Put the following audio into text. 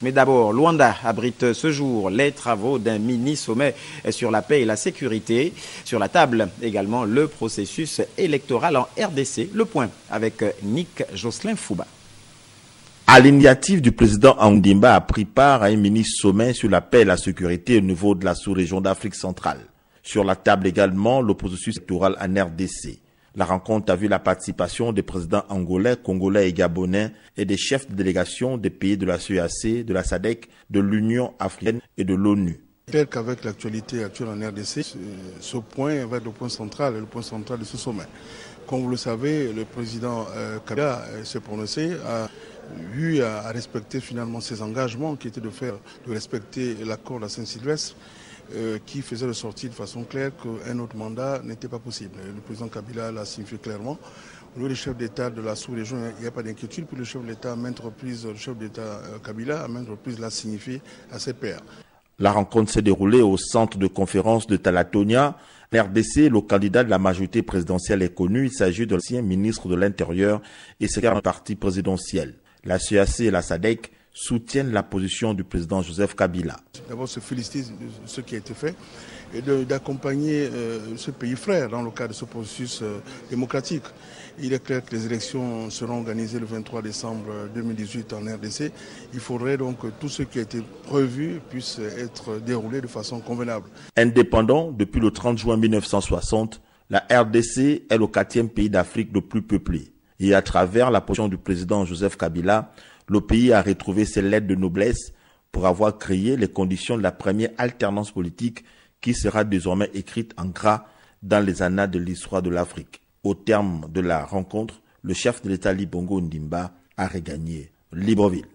Mais d'abord, Luanda abrite ce jour les travaux d'un mini-sommet sur la paix et la sécurité. Sur la table, également, le processus électoral en RDC. Le point avec Nick Jocelyn Fouba. À l'initiative du président Ondimba a pris part à un mini-sommet sur la paix et la sécurité au niveau de la sous-région d'Afrique centrale. Sur la table également, le processus électoral en RDC. La rencontre a vu la participation des présidents angolais, congolais et gabonais et des chefs de délégation des pays de la CEAC, de la SADC, de l'Union africaine et de l'ONU. Tel qu'avec l'actualité actuelle en RDC, ce point va être le point central de ce sommet. Comme vous le savez, le président Kabila s'est prononcé, a eu à respecter finalement ses engagements qui étaient de respecter l'accord de la Saint-Sylvestre, qui faisait ressortir de façon claire qu'un autre mandat n'était pas possible. Le président Kabila l'a signifié clairement. Au niveau des chefs d'État de la sous-région, il n'y a pas d'inquiétude. Pour le chef d'État, le chef d'État Kabila, à maintes reprises, l'a signifié à ses pairs. La rencontre s'est déroulée au centre de conférence de Talatonia. RDC, le candidat de la majorité présidentielle est connu. Il s'agit de l'ancien ministre de l'Intérieur et secrétaire du parti présidentiel. La CEAC et la SADC soutiennent la position du président Joseph Kabila. D'abord, se féliciter de ce qui a été fait et d'accompagner ce pays frère dans le cadre de ce processus démocratique. Il est clair que les élections seront organisées le 23 décembre 2018 en RDC. Il faudrait donc que tout ce qui a été prévu puisse être déroulé de façon convenable. Indépendant depuis le 30 juin 1960, la RDC est le 4e pays d'Afrique le plus peuplé. Et à travers la position du président Joseph Kabila, le pays a retrouvé ses lettres de noblesse pour avoir créé les conditions de la première alternance politique qui sera désormais écrite en gras dans les annales de l'histoire de l'Afrique. Au terme de la rencontre, le chef de l'État Libongo Ondimba a regagné Libreville.